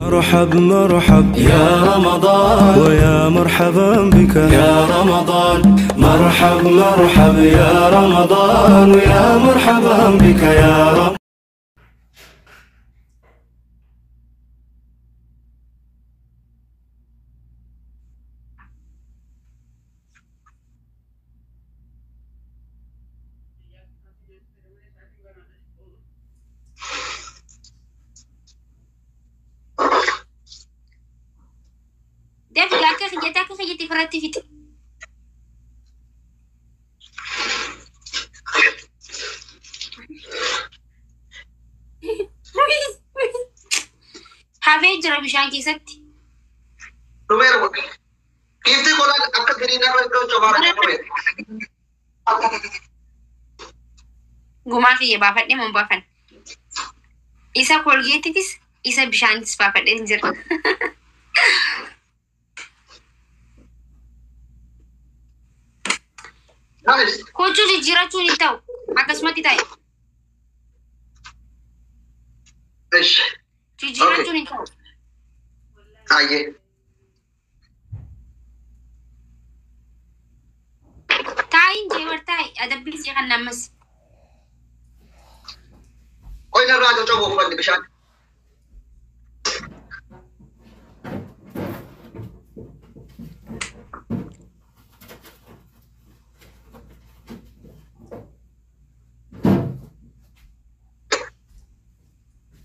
مرحب مرحب يا رمضان ويا مرحبا بك يا رمضان. مرحب مرحب يا رمضان ويا مرحبا بك يا رمضان. دافي لاكا خجتي فراتي فيتي حافي جرى بشان كيستي روميرو كيف تقول أكثر كرينا رويدو جوارا رومير غوما في بافت من بافن إسا كولجيتيس إسا بشان تس بافت إنجر نايس كوچو جيرا چوني تاو أكسمتي تاي إيش جيرا چوني تاو أيه تاين جيور تاي أدبي سيخن نمس وين الراجل جوه فندي بشان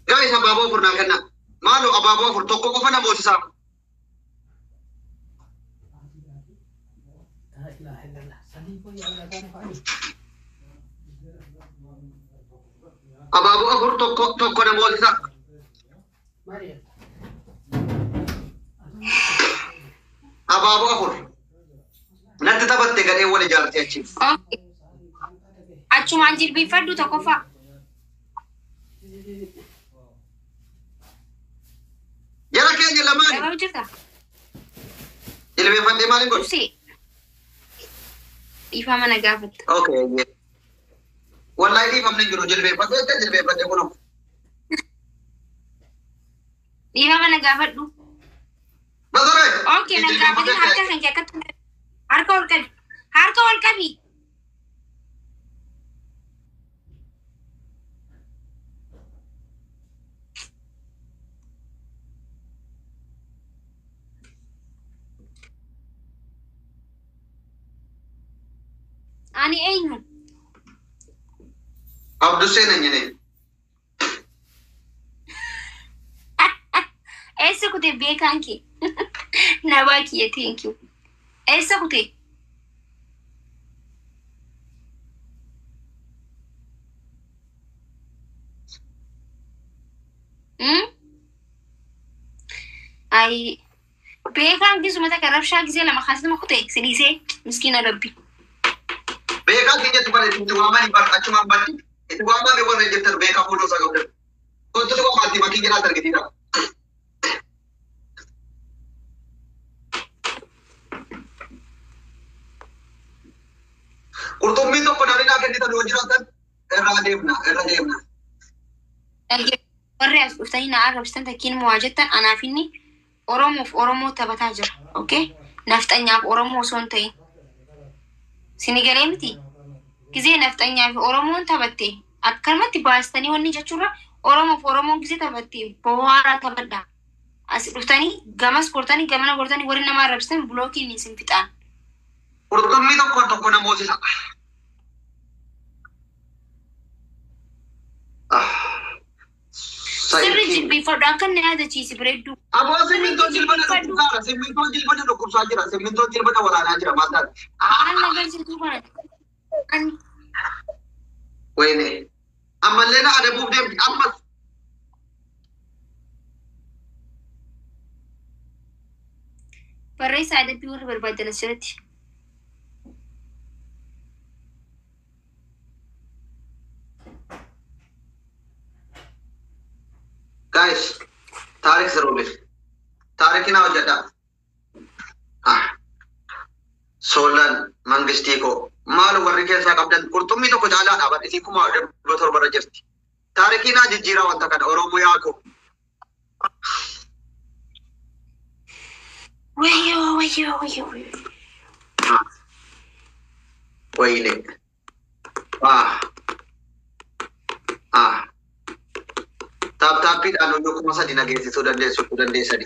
guys ababo furna kanna malu ababo fur tokko ko fana mosi sam ababo afur tokko na mosi sam ababo afur natti tabatte gade wala jarti achi أوكي أشو مانجيل بيفردو تكوفا jara kenya lamani أبغى جرتا ilbe fande malin god سي إفهم أنا قافت okay wallahi di famne juro jilbe fande kono إفهم أنا قافت دو bazare أوكي أنا قافت هاركا خنجا كت هاركا والكبي أني أينو abdu senanyene Essa kute bekanki na baki ya thank you Essa kute أي bekanki sumata karabsha gize lama khasna kute sinise miskina rabbi beka kije tubale tuwamani bar achuma batti tuwama be wona jetter beka photo sa gawde ko to ko mati maki gina targetira urtummi to ko dalina ke dita dojiratan erra devna warri as dhuftanii na arrabsitan takkiin muwaajattan anaa fi inni Oromoof Oromoo taphataa jira. Okay? Nafxanyaaf Oromoo osoo hin ta'in. Sinigalee miti. Gizee nafxanyaaf Oromoon taphatte akkanumatti baastanii wanni jechuudha Oromoof Oromoon gizee taphatte boo'aaraa taphadha. As dhuftanii gamas gortanii gamana gortanii warri nama arrabsitan bulookiin isin fixaan. urtummi tokko na moosisa Sirri jilbeeffadhu akka inni yaadachiisi bireedduu. abo simminto jilbana dhukkubsaa jira simminto jilbana waraanaa jira maal Aan agarsiisu kana. wayne ammallee na adabuuf deemti ammas Barreessaa adabbii warra barbaadan asirratti. guys tarik zarule tarikina hojjeta solan mangistiko maal warri keessa qabdan qurxummii tokko caalaa dhaaban isin kuma doktor barra jirti tarikina jijjiiraa wanta kana oromoo yaako ويلي tapi anu duk masa dinagesi sudah desa di.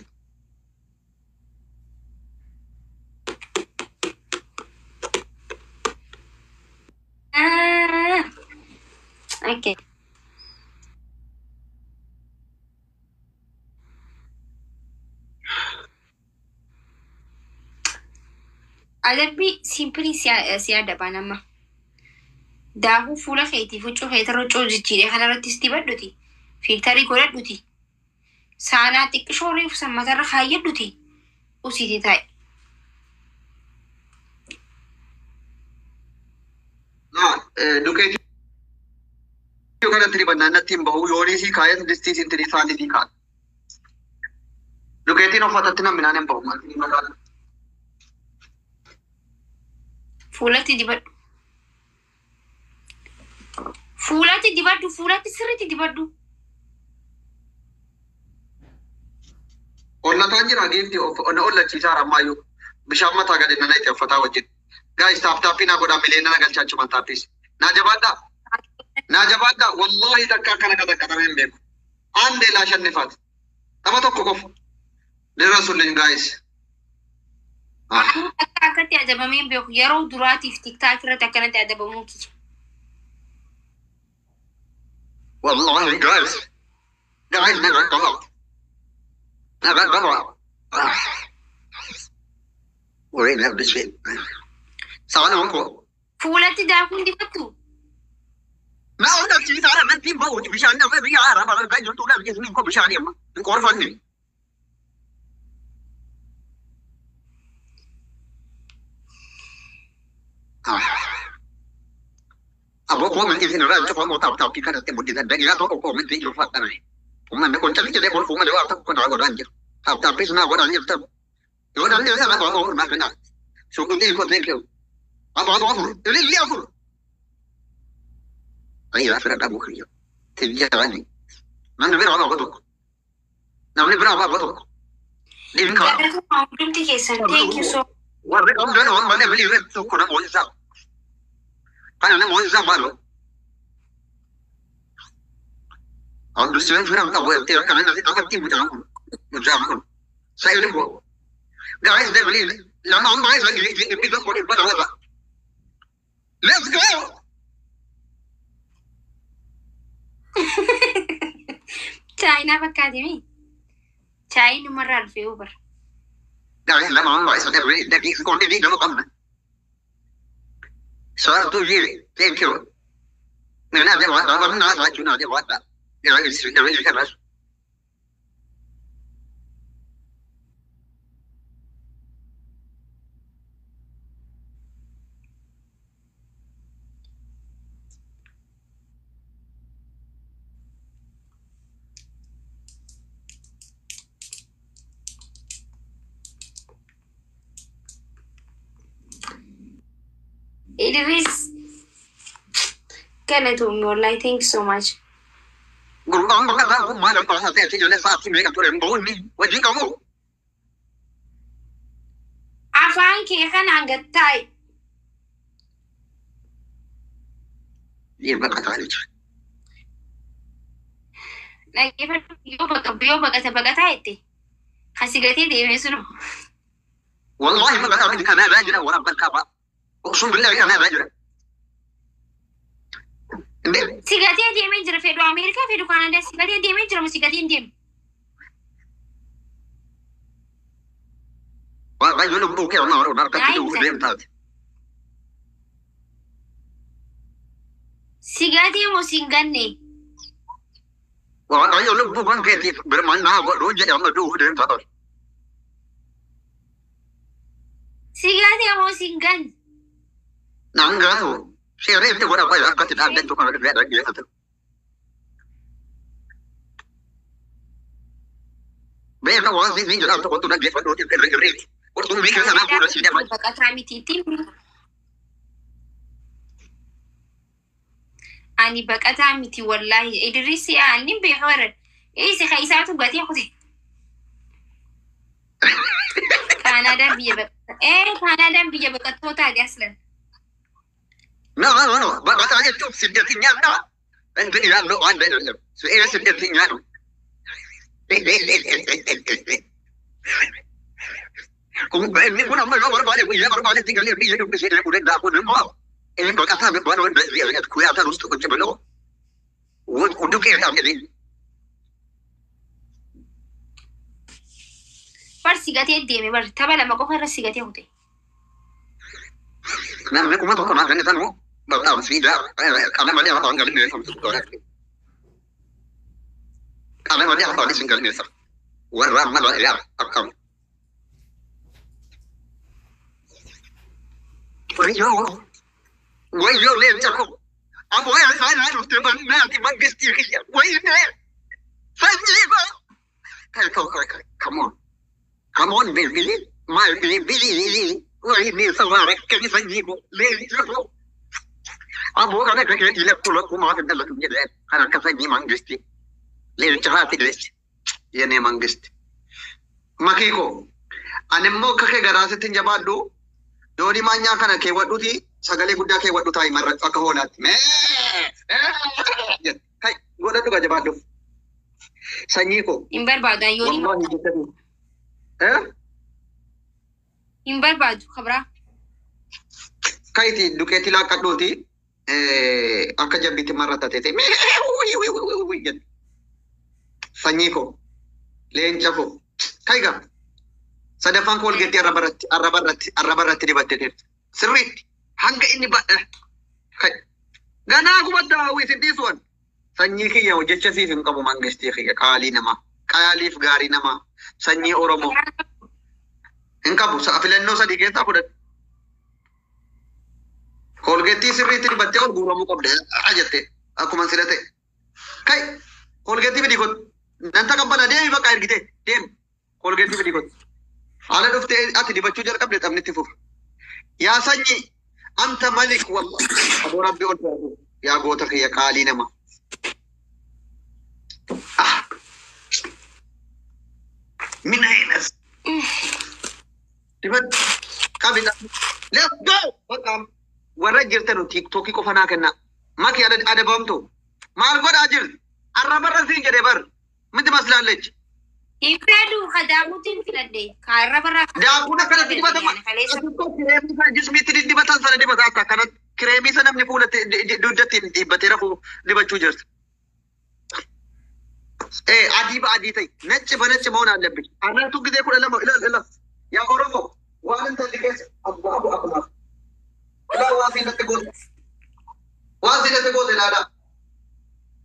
Okay. Alabbi simply siya dapat nama. Dahu fulla keeti fucuu keetarra coojjichiidhe kanarratti isti badhuti. Filtarii godhadhuti. Saanaa xiqqishoo reefu sammatarra kaayyadhuti. Usiiti taa'e. Dukeetii kanatti dibannaan natti hin bahu yoonisii kaayet distii sintirii saanitii kaan. Dukeetiin uffatatti namminaan hin bahu maal. Fuulatti dibadhu. Fuulatti dibadhu. Fuulatti sirriitti dibadhu. Ollataan jira geefti na ollachiisaa rammaayyuu bishaan mataa gadi nana itti uffataa wajjin. Guys, taappii naa godhaa miliyoona na galchaa achumaan taappiis. Naa jabaadhaa. Wallahi takka akkana qaxaqqatamee hin beeku. Aandee laa shannifaati. Tapha tokko qofa. Dirrasullin guys. Akkatti adabamee hin beeku. Yeroo duraatiif tiktaak irratti akkanatti adabamuu kiyya. Wallahi guys. Guys, never go. We're in this shit. Sana ko. Fuulatti daakuun dibattu. Ma ona ci sara man tin bawo ci bishan na bi ara ba ba jo to la bi ni ko bishan yamma ko orfan ni abo ko man tin ra ko mo ta ki kana te mo din da ya to ko man tin jo fa ta ni ko man ko ta ki de ko ma de wa ta ko na go ran ji ta pis na go ran ji ta yo dan ni na ko ma kana so ko ni ko te ko abo li afur أيوة أفراد أبو خير تبجي عني ما نبي رابع بدو نعمل برابع بدو لين كار Thank you so. ورد أم دون أم بني بلي رد تو كنا موزع كنا موزع بالو أم بسوي فرام كابو يبتي كنا نزيد أكتر تيم بتاعهم بتاعهم سايلين بو guys ده بلي لما أم عايز يبي ده كل بدو هذا let's go China bakkaati mi? China marraa dhufee ubar. Guys, lama أم عايز ده بيجي كل دي ده مقامنا سؤال توجيه thank you من هذا الوضع من هذا الوضع هذا الوضع يعني كذا Idris, Kenetum, wallahi, thank you so much. Gurung bang bang mana orang hati hati jenis saat ini kan turun bau ni wajib kamu. Afaan kee kan anggat tai. Dia berkata itu. Lagi yo baga tai te. Hasigati de mesuno. Wallahi ma kata ini kana rajul orang berkata. أقسم بالله أنا رجل. سيجاتي دي ميجر في دو أمريكا في دو كندا سيجاتي دي ميجر مسيجاتي دي. رجل بوكي أنا أروح كتير ودريم تاد. سيجاتي مسيجاني. ورجل بوكي كتير برمان نا رجع أنا دو ودريم تاد. سيجاتي مسيجان. Nanggaru, saya itu berapa ya? Kau tidak ada tukang ada lagi atau? Bagaimana orang ini juga untuk untuk lagi pada orang yang lagi. Orang mikir sana pun sudah siap. Bakat kami titim. Ani bakat kami ti wallahi. Idris ya ani behar. Sih kaisatu gati aku ti. Kanada biar كندا بيجي بقطوطة دي أصلا. نعم بقى تعالى تشوف سدتي نعم أنت يا لو عندنا سؤال سدتي نعم كنا ما نور بعد ويا بعد تقول لي يجي بس يقول لك لا كل ما إيه بقى أنا بقول لك كويا أنا رست كنت بلو ودك يا عمي بار سيجاتي ديمي بار تبع لما قفر السيجاتي هوتي. نعم لكم ما تقول أنا ثانو بقى في لا أنا ما لي أنا قال لي أنا ما لي أنا قال لي والرام ما لي أرقام ويجو ليه تكو أبوي أنا تبنى ما قستي كذا وين فجأة come on بيلي ما بيلي وين صوارك كيف يجيبوا ليه أبوي أنا كذا إلى كل ما تدل تجد أنا كفني ما قستي ليه جهات ليش يعني ما قست ما كيكو أنا مو كذا جراسة تنجبادو دوني ما نيا كنا كي ودو تي سجلي بودا كي ودو تاي مرة أكهونات مه هاي غودا تو كجبا دو سنيكو إمبر بعد يوني والله جتني إمبر بعد خبرة كايتي دوكيتي لا كدوتي أكجب بيت مرة تاتي مه وي جت سنيكو لين جابو كايغا sadafan kol geti arabarat dibatte sirrit hanga inni ba kai gana kuma da wi this one sanyi kiya jecha sifin qabu mangasti kiya qali nama qalif gari nama sanyi oromo in qabu sa filenno sadi keta fudat kol geti sirrit dibatte ol guramu qabde ajate akuma silate kai kol geti bidikot nanta qabala de ba qair gite dem kol geti bidikot على دفت أكيد بتشوجر قبل تمني تفوف يا سني أنت ملك والله أبو ربي أقول يا قوتك يا قالي نما من أين تبد قبل let's go وكم ورجل تنو تيك توكي كفنا كنا ما كي ada بامتو ما القول أجل الربر رزين جدبر متى مسلا لج إفادو خدامتين في الدين كاربرا داكونا كانت دبتا جسمي تري دبتا سنة دبتا كانت كريمي سنة من فولة دودتين دبتا رفو دبتا جرس إيه عديبة عديتي نتش مونا لبي أنا توقي ذي كل لا يا أوروبو وأنت اللي كيس أبو أبو لا واسيلة تقول لا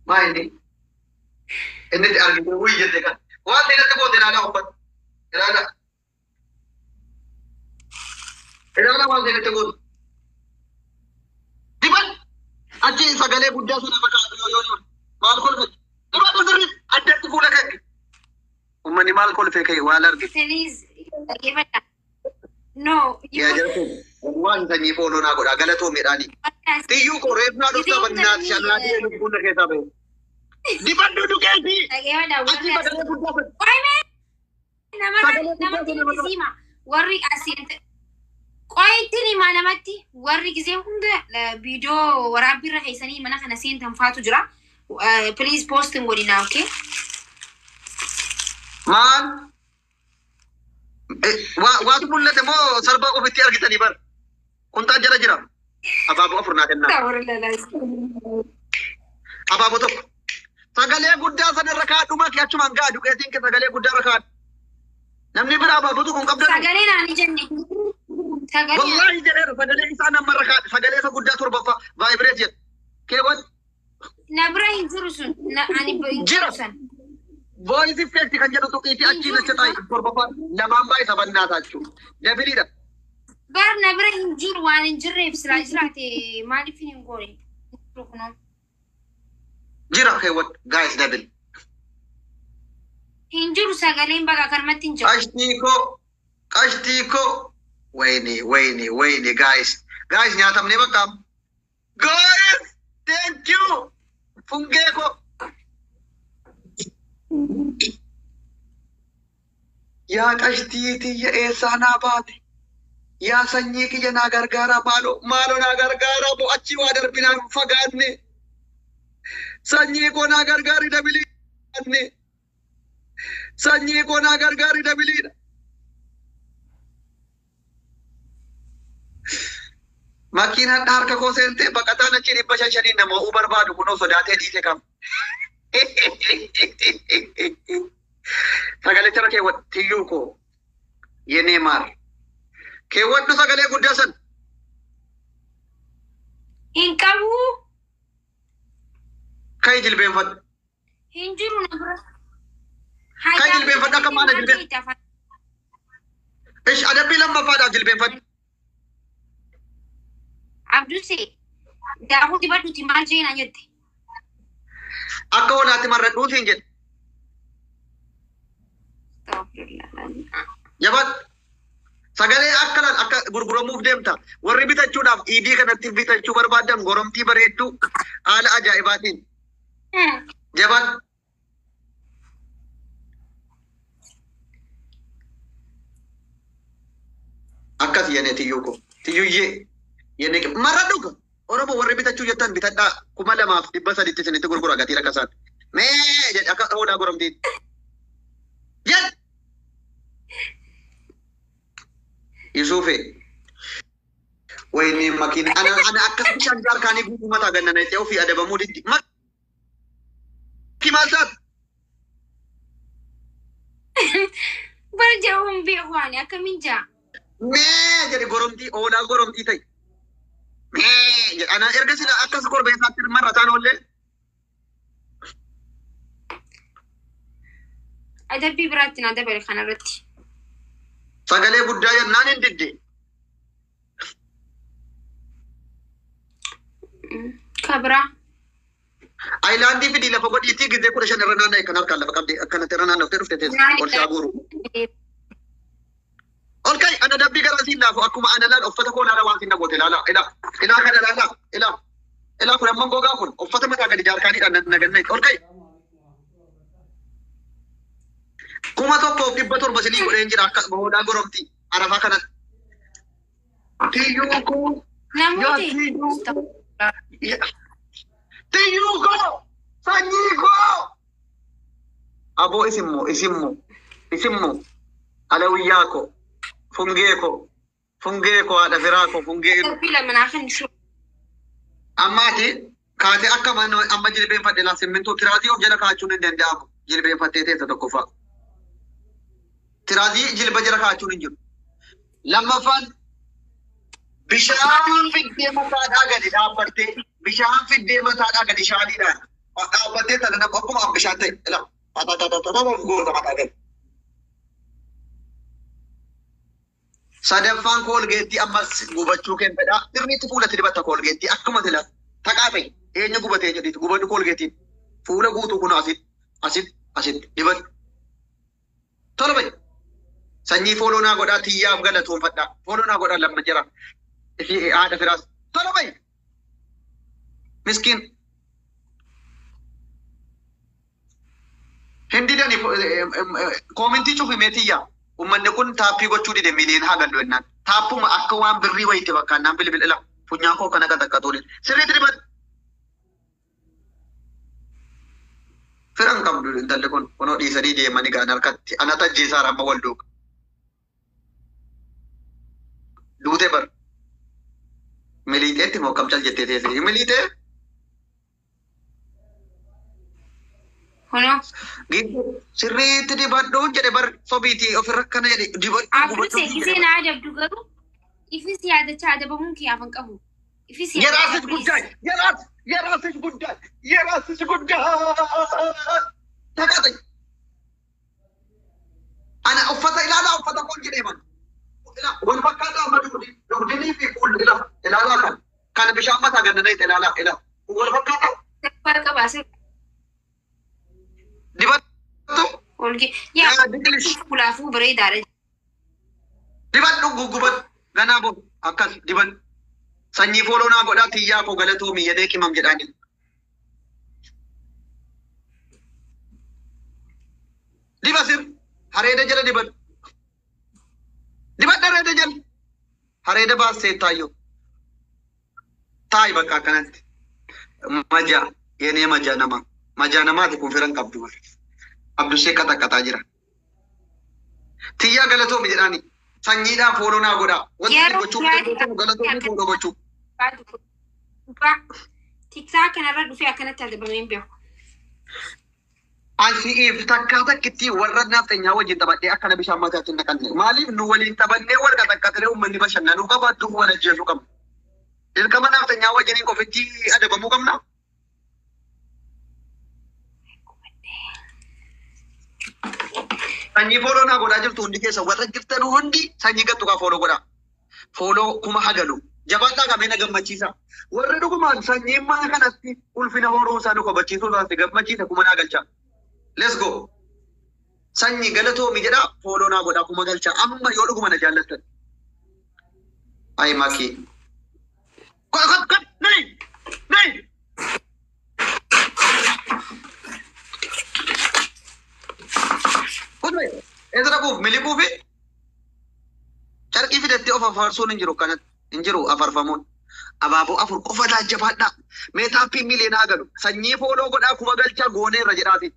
ما عندي إني أرجع ويجي ذيك واسيلة تقول لا أبد لا واسيلة تقول دبل أجي سجله بودا سنا بكا يو مال كل في دبل تدري أدت تقول لك ومن مال كل في كي والرجي Please give it no يا جرس والله تاني فولو ناقول أقلتو ميراني تيجو كوريبنا دوستا بنات شلنا دي نقول لك هذا دبل دودو كذي أجي سجله بودا nama sima warri asin qoytini ma namatti warri gize hunda video warabira haysani mana kana sin tanfatu jira please post ngodina okay man waatu mullate mo sarba ko fitti argitani bar kunta jira ababu afurna kenna ababu to sagale gudda sadarra ka duma ki achuma ngadu ketin ke sagale gudda raka namni bira ababu to kun qabda sagale na ni jenne sagale wallahi jere sagale isana maraka sagale sa gudda turba vibrate ke wat nabra injurusun na ani injurusun voice effect kan jadu to kiti achi na chatai turba lamamba isa banna tachu debilida bar nabra injur wan injure israte malifini ngori rukuno jira ke wat guys debil injuru sagale mbaga karmatti injur Kashtiko wayne guys nyatam ne bakam guys thank you fungeko ya kashtiti ya esana baate يا سنيك يا ناغرغارا مالو ناغرغارا بو أتشي وادر بنا فقادني سنيكو ناغرغاري دبلي سنيكو ناغرغاري دبلي ماكينة دارك كو سنتي بقطانا چيري بشاشني نمو اوبر بادو كنو صداتي ديته كم سغالي ترى كي وتيوكو ينيمار كي ودو سغالي قدسن إنكابو كاي جلبين فد هنجرو نبرا كاي جلبين فد كم أنا جلبين إيش أدبي لما فاد جلبين فد عبدوسي داخل دبادو تمال جينا يدي أكو لا تمرد دوسين جد استغفر الله جبت سغالي أكلان غرغرموف ديمتا ورّي بيتاچوداف إيدي كنتي بيتاچو بربادم غرمتي بريدو آل أجائباتين جبت أكاس يني تيوكو تيويه يني مردوك وربو ورّي بيتاچو جتان بيتادا كمالا ماف دبسا ديتسني تغرغرا غاتي ركاسات مي جد أكا هودا غرمتي جد يوسفي ويني ماكين أنا أكاس بشان جار كاني بوكو متا غننا نتيو في أدب مودي ما كمال سات برجعهم بإخواني أكمل جا مي jadi goromti ola goromti tay me ana erga sila akas korbe satir marra tan olle أدبي براتنا أدبي خنا رتي sagale guddaya nanen didde كبرة ailandi fidi la fogodi ti gide ko shan rana nay kanal kala fakabdi kana terana no teruf tetes ol saburu okay ana dabbi garasi la fo akuma ana la ofata ko la wa tinna gote la ila kada ila ko mango ga kun ofata mata ga jar kani dan na ganne okay kuma to ko tibbator basili ko en jira ka boda goromti arafa kana tiyuko نموتي tiyuko sanyiko abo isimmo alawiyako fungeko ada virako fungeko بلا من آخر نشوف amati kaate akka man amma jilbeen fadde la simminto tirazi of jala kaachun hin danda'amu jilbeen fattee teessa tokko fa'a tirazi jilba jala kaachun hin jiru lammaffaan bishaan fiddee mataadhaa gadi dhaabbattee bishaan fiddee mataadhaa gadi shaaliidhaan dhaabbattee tana nama akkuma bishaan ta'e ila goota mataa gadi sadaffaan koolgeetti ammas gubachuu kenfedha dirniitti fuulatti dibatta koolgeetti akkuma tila taqaabe eenyu gubatee jedhitu gubadhu koolgeettiin fuula guutuu kun asit dibadhu tola bai sanyii foolonaa godhaa tiyyaaf galatoonfadha foolonaa godhaa lamma jira ifi haadha firaas tola bai miskiin hindidani koomintii cufimee tiyyaa ummanni kun taappii gochuu dide miliyoon haa gallu ennaan taappuma akka waan birrii wayite bakka annaan bilbila funyaan koo kana qaxaqqatuun sirriitti dibat firan qabdu intalli kun kunoo dhiisanii deemanii gaan harkatti ana tajjeesaa ramma wal duuka duute bar miliixeetti moo kam cal jettee teesse miliixee هنا sirriitti dibadhuun jedhe bar sobiitii ofirra kana jedhe عبدوسي كيسين عادة بدوغرو إفيسي عادة عادة بمونكي عفن قبو إفيسي የራስሽ ጉዳይ የራስሽ ጉዳይ ተቃጠኝ አና ኡፈታ ኢላላ ኡፈታ ቆን ጀዴ ማን ወን ፈካታ ማዱዲ ዶግኒ ፊ ቁል ኢላላ ካን ቢሻማታ ገነነ ኢላላ ወን ፈካታ فرق باسي dibadhu ولكن يا كلافو بري داري dibadhu gugubad ganabo akkas dibadhu sanyii foolonaa godhaa tiyyaa koo galatoo miyyadee qimam jedhaani dibasir hareeda jala dibadhu hareeda jala Hareeda baasee taayyo. Taay bakka akkanatti. Majaa yenee majaa nama. Majaa namaati kun firan qabdu. Abdusee qaxaqaxaa jira. Tiyyaa galatoomi jedhaani. Sanyiidhaan fooloo naa godhaa. Wanti gochuu galatoomi fooloo gochuu. TikTok kanarra dhufee akkanatti adabamee hin beeku. Ansiif takkaa takkitti warra nafxeenyaa wajjin taphadhee akkana bishaan mataatti hin naqanne. Maaliif nu waliin taphannee wal qaxaqqatanii uummanni bashannanuu qaba adduu wal ajjeesuu qabna. Dirqama nafxeenyaa wajjiniin qofitti adabamuu qabna. Sanyii fooloo naa godhaa jirtu hundi keessa warra jirtan hundi sanyii gattukaa fooloo godhaa. Fooloo kuma hagalu. Jabaadhaa qabeenya gammachiisa. Warri dhugumaan sanyiin mana kanatti ulfina horuu isaa nu kabachiisuu isaatti gammachiisa kuma naa galcha. Let's go. Sanyii galatoomi jedha fooloo naa godhaa kuma galcha. Amma yoo dhuguma na jaallattan. Ayi maki. Nai. Kudme. Ezra kuuf milikuufi. Carqii fidattee of afarsuun hin jiru kanatti. Hin jiru afarfamuun. Abaaboo afur qofa jabaadhaa. Meetaappii miliyoonaa galu. Sanyii fooloo godhaa kuma galcha gooneerra jedhaati.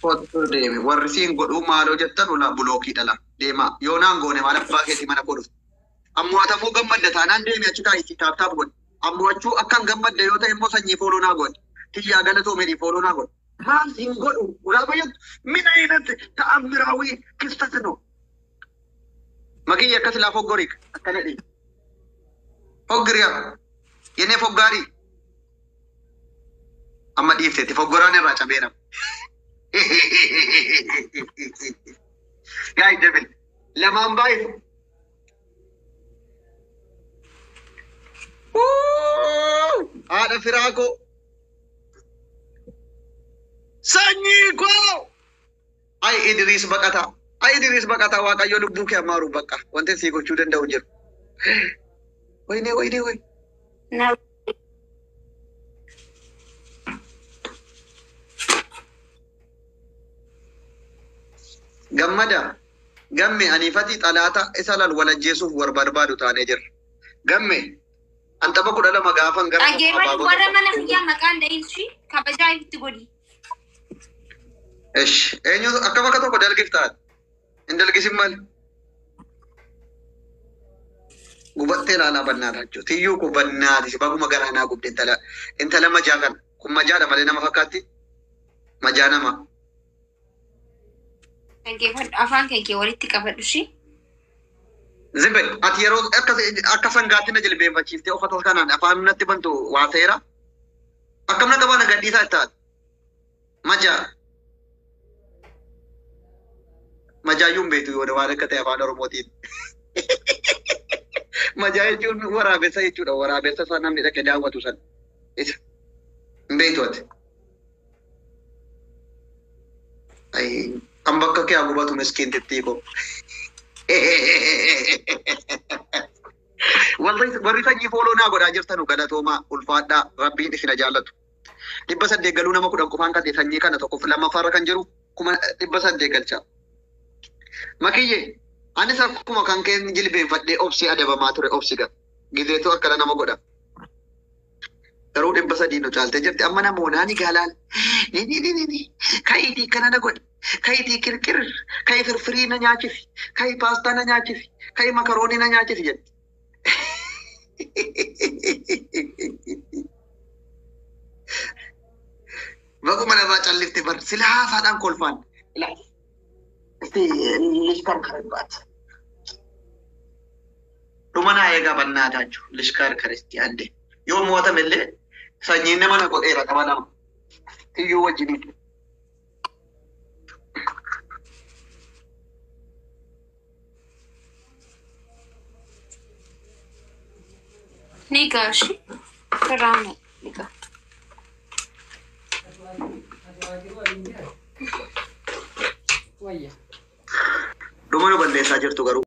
Foto deeme warri siin godhuu maaloo jettan ulaa bulookii dhala deemaa yoo naan goone maal abbaa keetii mana kodhu ammoo atafuu gammadda taanaan deeme achi taa'itti taaptaap godhe ammoo achuu akkan gammadda yoo ta'e immoo sanyii fooloo naa godhe tiyyaa galatoo medii fooloo naa godhe maal hin godhu ulaa bayyattu mina hinatti ta'ammiraawii kistatino makiyya akkas laa foggorii akkana dhii foggiriyaa yenee foggaarii amma dhiifteetti foggoraan irraa cabeera. Guys, Devil, lamaan baay'ee. Haadha firaakoo. Sanyii koo. Ay Idris baqataa waaqayyo lubbuu kee amaaru bakka wanti sii gochuu danda'u jiru. Wayne. Gamme anifati xalaata isa lal walajjeesuuf war barbaadu taanee jirra. Gamme an tapha 12 gaafan gara Ageewwan warra mana kiyyaa maqaan da'insi kabajaa itti godhi. Esh eenyu akka bakka tokko dalgif taate hin dalgisin maali? Gubattee ilaalaa bannaadha jechuudha. Tiyyuu kun bannaati si baguma garaanaa gubde intala majaa kana kun majaadha malee nama fakkaatti majaa nama. Afaan kee walitti qabadhu shi. Zimbe ati yeroo akka sangaatti na jilbeenfachiiftee uffata kanaan afaan natti bantu waa ta'eera. Akkam na qabaa na gadhiisaa itti taate. Majaayyuun beektu yoo waan akka ta'e afaan Oromootiin. Majaa jechuun waraabessa jechuudha. Waraabessa isaa namni dhaqee daawwatu sana. Isa hin beektu ati. Kan bakka kee gubatu miskiin tittiikoo. Warri sanyii fooloo naa godhaa jirtanu galatoomaa ulfaadhaa rabbiin isina jaallatu. 800 galuu nama 10 qofaan kan sanyii kana tokkoof lammaffaarra kan jiru 800 galcha. Makiyyee anis akkuma kan keen jilbeenfadhee obsi adabamaa ture obsi gaa. Gizeetu akkana nama godha. Garuu 300 nu caaltee jirti amma namoonni gaalaal. Ka'iitii kana na godhe. Ka'iitii kirkir. Ka'i firfirii na nyaachisi. Ka'i paastaa na nyaachisi. Ka'i makaroonii na nyaachisi jetti. Baguma narraa callifte bar silaa haasaadhaan kolfaan. Lishkar karebaat. Dhumana eegaa bannaataa jiru. Lishkar kareesti adde. Yoo moo'atamellee sanyiin nama na godheera qaba nama. Iyyuu wajjiniin. Nigashi. Rame. Niga. Dhumana balleessaa jirtu garuu.